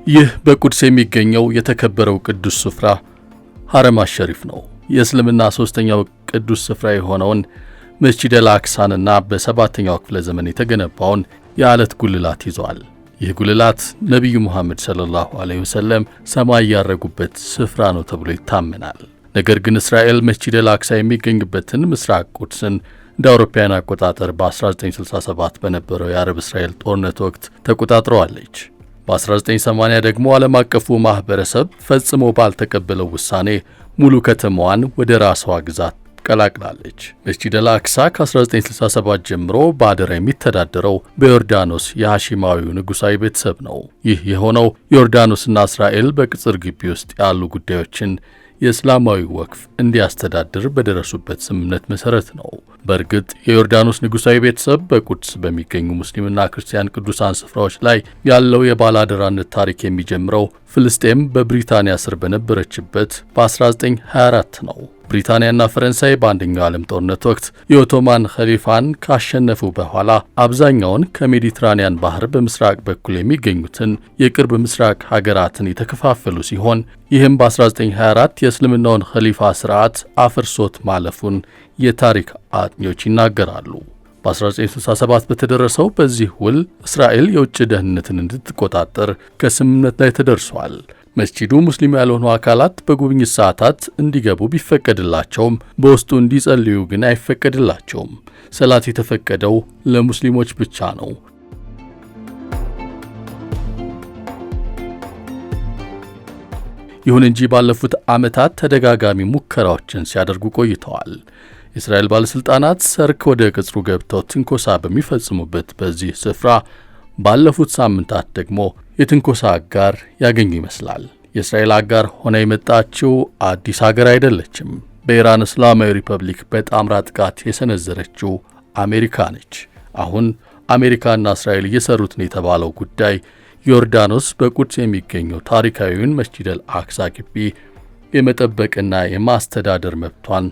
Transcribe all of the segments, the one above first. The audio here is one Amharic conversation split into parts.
ይህ በቁድስ የሚገኘው የተከበረው ቅዱስ ስፍራ ሐረም አሸሪፍ ነው። የእስልምና ሶስተኛው ቅዱስ ስፍራ የሆነውን መስጂድ አልአቅሳንና በ7ኛው ክፍለ ዘመን የተገነባውን የዓለት ጉልላት ይዟል። ይህ ጉልላት ነቢዩ ሙሐመድ ሰለላሁ ዐለይሂ ወሰለም ሰማይ ያረጉበት ስፍራ ነው ተብሎ ይታመናል። ነገር ግን እስራኤል መስጂድ አልአቅሳ የሚገኝበትን ምስራቅ ቁድስን እንደ አውሮፓውያን አቆጣጠር በ1967 በነበረው የአረብ እስራኤል ጦርነት ወቅት ተቆጣጥረዋለች። በ1980 ደግሞ ዓለም አቀፉ ማህበረሰብ ፈጽሞ ባልተቀበለው ውሳኔ ሙሉ ከተማዋን ወደ ራሷ ግዛት ቀላቅላለች። መስጂድ አልአቅሳ ከ1967 ጀምሮ በአደራ የሚተዳደረው በዮርዳኖስ የሐሺማዊው ንጉሣዊ ቤተሰብ ነው። ይህ የሆነው ዮርዳኖስና እስራኤል በቅጽር ግቢ ውስጥ ያሉ ጉዳዮችን የእስላማዊ ወክፍ እንዲያስተዳድር በደረሱበት ስምምነት መሰረት ነው። በእርግጥ የዮርዳኖስ ንጉሣዊ ቤተሰብ በቁድስ በሚገኙ ሙስሊምና ክርስቲያን ቅዱሳን ስፍራዎች ላይ ያለው የባለአደራነት ታሪክ የሚጀምረው ፍልስጤም በብሪታንያ ስር በነበረችበት በ1924 ነው። ብሪታንያና ፈረንሳይ በአንደኛው ዓለም ጦርነት ወቅት የኦቶማን ኸሊፋን ካሸነፉ በኋላ አብዛኛውን ከሜዲትራኒያን ባህር በምስራቅ በኩል የሚገኙትን የቅርብ ምስራቅ ሀገራትን የተከፋፈሉ ሲሆን ይህም በ1924 የእስልምናውን ኸሊፋ ስርዓት አፍርሶት ማለፉን የታሪክ አጥኚዎች ይናገራሉ። በ1967 በተደረሰው በዚህ ውል እስራኤል የውጭ ደህንነትን እንድትቆጣጠር ከስምምነት ላይ ተደርሷል። መስጂዱ ሙስሊም ያልሆኑ አካላት በጉብኝት ሰዓታት እንዲገቡ ቢፈቀድላቸውም በውስጡ እንዲጸልዩ ግን አይፈቀድላቸውም። ሰላት የተፈቀደው ለሙስሊሞች ብቻ ነው። ይሁን እንጂ ባለፉት ዓመታት ተደጋጋሚ ሙከራዎችን ሲያደርጉ ቆይተዋል። የእስራኤል ባለሥልጣናት ሰርክ ወደ ቅጽሩ ገብተው ትንኮሳ በሚፈጽሙበት በዚህ ስፍራ ባለፉት ሳምንታት ደግሞ የትንኮሳ አጋር ያገኙ ይመስላል። የእስራኤል አጋር ሆና የመጣችው አዲስ ሀገር አይደለችም። በኢራን እስላማዊ ሪፐብሊክ በጣምራ ጥቃት የሰነዘረችው አሜሪካ ነች። አሁን አሜሪካና እስራኤል እየሰሩት ነው የተባለው ጉዳይ ዮርዳኖስ በቁድስ የሚገኘው ታሪካዊውን መስጂድ አልአቅሳ ግቢ የመጠበቅና የማስተዳደር መብቷን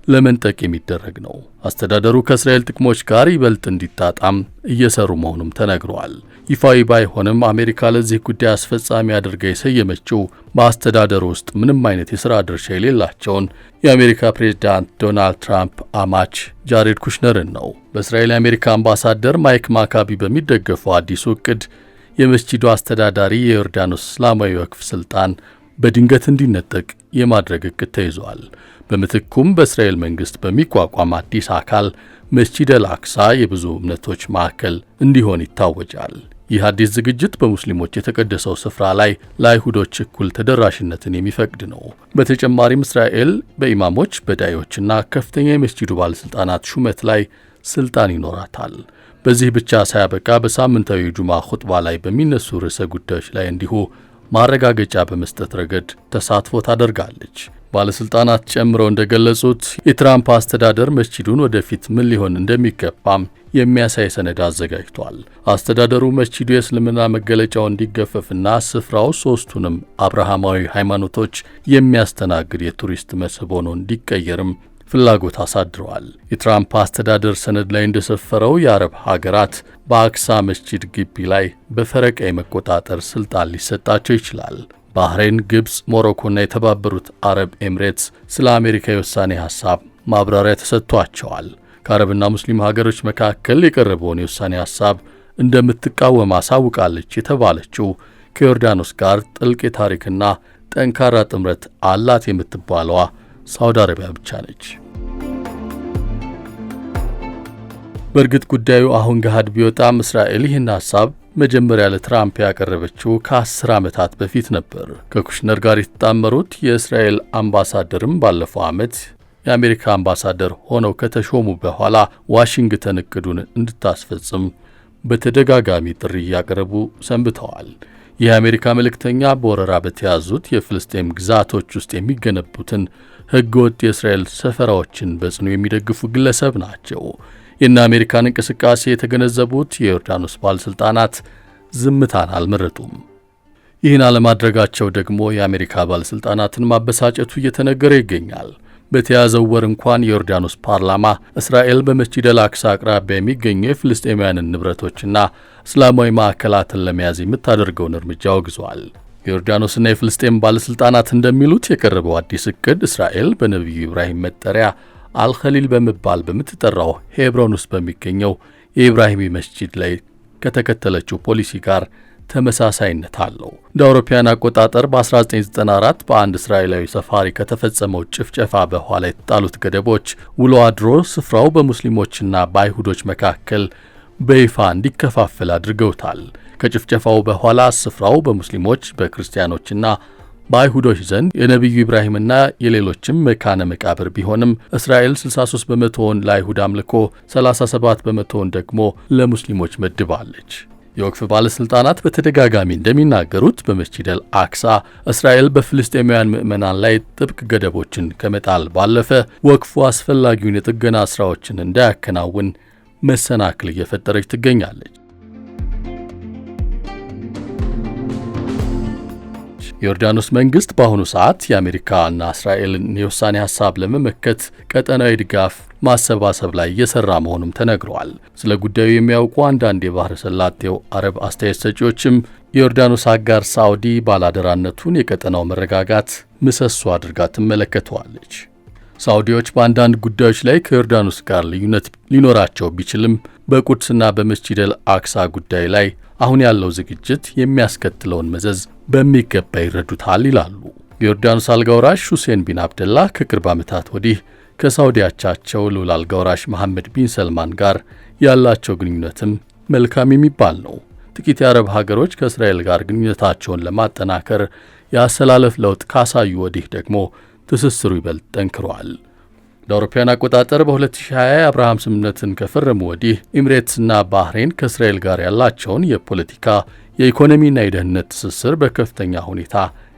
ለመንጠቅ የሚደረግ ነው። አስተዳደሩ ከእስራኤል ጥቅሞች ጋር ይበልጥ እንዲጣጣም እየሰሩ መሆኑም ተነግሯል። ይፋዊ ባይሆንም አሜሪካ ለዚህ ጉዳይ አስፈጻሚ አድርጋ የሰየመችው በአስተዳደሩ ውስጥ ምንም አይነት የሥራ ድርሻ የሌላቸውን የአሜሪካ ፕሬዝዳንት ዶናልድ ትራምፕ አማች ጃሬድ ኩሽነርን ነው። በእስራኤል የአሜሪካ አምባሳደር ማይክ ማካቢ በሚደገፈው አዲሱ ዕቅድ የመስጂዱ አስተዳዳሪ የዮርዳኖስ እስላማዊ ወክፍ ስልጣን በድንገት እንዲነጠቅ የማድረግ ዕቅድ ተይዟል። በምትኩም በእስራኤል መንግስት በሚቋቋም አዲስ አካል መስጂድ አልአቅሳ የብዙ እምነቶች ማዕከል እንዲሆን ይታወጃል። ይህ አዲስ ዝግጅት በሙስሊሞች የተቀደሰው ስፍራ ላይ ለአይሁዶች እኩል ተደራሽነትን የሚፈቅድ ነው። በተጨማሪም እስራኤል በኢማሞች በዳዮችና ከፍተኛ የመስጂዱ ባለሥልጣናት ሹመት ላይ ስልጣን ይኖራታል። በዚህ ብቻ ሳያበቃ በሳምንታዊ ጁማ ኹጥባ ላይ በሚነሱ ርዕሰ ጉዳዮች ላይ እንዲሁ ማረጋገጫ በመስጠት ረገድ ተሳትፎ ታደርጋለች። ባለሥልጣናት ጨምረው እንደገለጹት የትራምፕ አስተዳደር መስጂዱን ወደፊት ምን ሊሆን እንደሚገባም የሚያሳይ ሰነድ አዘጋጅቷል። አስተዳደሩ መስጂዱ የእስልምና መገለጫው እንዲገፈፍና ስፍራው ሦስቱንም አብርሃማዊ ሃይማኖቶች የሚያስተናግድ የቱሪስት መስህብ ሆኖ እንዲቀየርም ፍላጎት አሳድረዋል። የትራምፕ አስተዳደር ሰነድ ላይ እንደሰፈረው የአረብ ሀገራት በአቅሳ መስጂድ ግቢ ላይ በፈረቃ የመቆጣጠር ስልጣን ሊሰጣቸው ይችላል። ባህሬን፣ ግብፅ፣ ሞሮኮና የተባበሩት አረብ ኤምሬትስ ስለ አሜሪካ የውሳኔ ሐሳብ ማብራሪያ ተሰጥቷቸዋል። ከአረብና ሙስሊም ሀገሮች መካከል የቀረበውን የውሳኔ ሐሳብ እንደምትቃወም አሳውቃለች የተባለችው ከዮርዳኖስ ጋር ጥልቅ የታሪክና ጠንካራ ጥምረት አላት የምትባለዋ ሳውዲ አረቢያ ብቻ ነች። በእርግጥ ጉዳዩ አሁን ገሃድ ቢወጣም እስራኤል ይህን ሐሳብ መጀመሪያ ለትራምፕ ያቀረበችው ከ10 ዓመታት በፊት ነበር። ከኩሽነር ጋር የተጣመሩት የእስራኤል አምባሳደርም ባለፈው ዓመት የአሜሪካ አምባሳደር ሆነው ከተሾሙ በኋላ ዋሽንግተን እቅዱን እንድታስፈጽም በተደጋጋሚ ጥሪ እያቀረቡ ሰንብተዋል። ይህ የአሜሪካ መልእክተኛ በወረራ በተያዙት የፍልስጤም ግዛቶች ውስጥ የሚገነቡትን ሕገወጥ የእስራኤል ሰፈራዎችን በጽኑ የሚደግፉ ግለሰብ ናቸው። የእነ አሜሪካን እንቅስቃሴ የተገነዘቡት የዮርዳኖስ ባለሥልጣናት ዝምታን አልመረጡም። ይህን አለማድረጋቸው ደግሞ የአሜሪካ ባለሥልጣናትን ማበሳጨቱ እየተነገረ ይገኛል። በተያዘው ወር እንኳን የዮርዳኖስ ፓርላማ እስራኤል በመስጂድ አልአቅሳ አቅራቢያ የሚገኙ የፍልስጤማውያንን ንብረቶችና እስላማዊ ማዕከላትን ለመያዝ የምታደርገውን እርምጃ አውግዟል። የዮርዳኖስና የፍልስጤም ባለሥልጣናት እንደሚሉት የቀረበው አዲስ ዕቅድ እስራኤል በነቢዩ ኢብራሂም መጠሪያ አልኸሊል በመባል በምትጠራው ሄብሮን ውስጥ በሚገኘው የኢብራሂሚ መስጂድ ላይ ከተከተለችው ፖሊሲ ጋር ተመሳሳይነት አለው። እንደ አውሮፓውያን አቆጣጠር በ1994 በአንድ እስራኤላዊ ሰፋሪ ከተፈጸመው ጭፍጨፋ በኋላ የተጣሉት ገደቦች ውሎ አድሮ ስፍራው በሙስሊሞችና በአይሁዶች መካከል በይፋ እንዲከፋፈል አድርገውታል። ከጭፍጨፋው በኋላ ስፍራው በሙስሊሞች በክርስቲያኖችና በአይሁዶች ዘንድ የነቢዩ ኢብራሂምና የሌሎችም መካነ መቃብር ቢሆንም እስራኤል 63 በመቶውን ለአይሁድ አምልኮ 37 በመቶውን ደግሞ ለሙስሊሞች መድባለች። የወቅፍ ባለሥልጣናት በተደጋጋሚ እንደሚናገሩት በመስጂድ አልአቅሳ እስራኤል በፍልስጤማውያን ምዕመናን ላይ ጥብቅ ገደቦችን ከመጣል ባለፈ ወቅፉ አስፈላጊውን የጥገና ሥራዎችን እንዳያከናውን መሰናክል እየፈጠረች ትገኛለች። የዮርዳኖስ መንግስት በአሁኑ ሰዓት የአሜሪካና እስራኤልን የውሳኔ ሐሳብ ለመመከት ቀጠናዊ ድጋፍ ማሰባሰብ ላይ እየሰራ መሆኑም ተነግሯል። ስለ ጉዳዩ የሚያውቁ አንዳንድ የባህረ ሰላጤው አረብ አስተያየት ሰጪዎችም የዮርዳኖስ አጋር ሳዑዲ ባላደራነቱን የቀጠናው መረጋጋት ምሰሶ አድርጋ ትመለከተዋለች። ሳዑዲዎች በአንዳንድ ጉዳዮች ላይ ከዮርዳኖስ ጋር ልዩነት ሊኖራቸው ቢችልም በቁድስና በመስጂድ አልአቅሳ ጉዳይ ላይ አሁን ያለው ዝግጅት የሚያስከትለውን መዘዝ በሚገባ ይረዱታል ይላሉ። የዮርዳኖስ አልጋ ወራሽ ሁሴን ቢን አብደላህ ከቅርብ ዓመታት ወዲህ ከሳዑዲ አቻቸው ልዑል አልጋ ወራሽ መሐመድ ቢን ሰልማን ጋር ያላቸው ግንኙነትም መልካም የሚባል ነው። ጥቂት የአረብ ሀገሮች ከእስራኤል ጋር ግንኙነታቸውን ለማጠናከር የአሰላለፍ ለውጥ ካሳዩ ወዲህ ደግሞ ትስስሩ ይበልጥ ጠንክሯል። እንደ አውሮፓውያን አቆጣጠር በ2020 የአብርሃም ስምምነትን ከፈረሙ ወዲህ ኤሚሬትስና ባህሬን ከእስራኤል ጋር ያላቸውን የፖለቲካ የኢኮኖሚና የደህንነት ትስስር በከፍተኛ ሁኔታ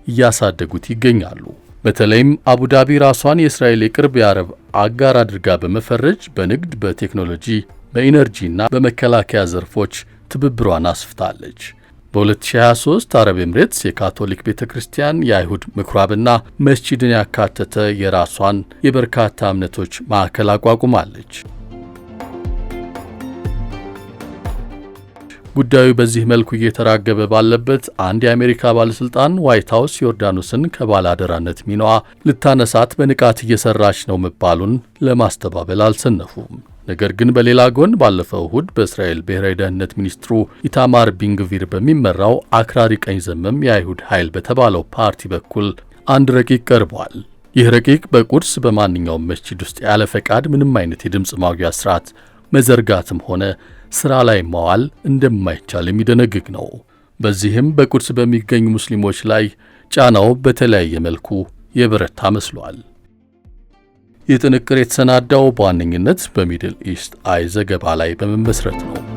እያሳደጉት ይገኛሉ። በተለይም አቡዳቢ ራሷን የእስራኤል የቅርብ የአረብ አጋር አድርጋ በመፈረጅ በንግድ፣ በቴክኖሎጂ፣ በኢነርጂና በመከላከያ ዘርፎች ትብብሯን አስፍታለች። በ2023 አረብ ኤሚሬትስ የካቶሊክ ቤተ ክርስቲያን፣ የአይሁድ ምኩራብና መስጂድን ያካተተ የራሷን የበርካታ እምነቶች ማዕከል አቋቁማለች። ጉዳዩ በዚህ መልኩ እየተራገበ ባለበት አንድ የአሜሪካ ባለሥልጣን ዋይት ሃውስ ዮርዳኖስን ከባላደራነት ሚናዋ ልታነሳት በንቃት እየሰራች ነው መባሉን ለማስተባበል አልሰነፉም። ነገር ግን በሌላ ጎን ባለፈው እሁድ በእስራኤል ብሔራዊ ደህንነት ሚኒስትሩ ኢታማር ቢንግቪር በሚመራው አክራሪ ቀኝ ዘመም የአይሁድ ኃይል በተባለው ፓርቲ በኩል አንድ ረቂቅ ቀርቧል። ይህ ረቂቅ በቁድስ በማንኛውም መስጂድ ውስጥ ያለ ፈቃድ ምንም አይነት የድምፅ ማጉያ ስርዓት መዘርጋትም ሆነ ሥራ ላይ ማዋል እንደማይቻል የሚደነግግ ነው። በዚህም በቁድስ በሚገኙ ሙስሊሞች ላይ ጫናው በተለያየ መልኩ የበረታ መስሏል። ይህ ጥንቅር የተሰናዳው በዋነኝነት በሚድል ኢስት አይ ዘገባ ላይ በመመስረት ነው።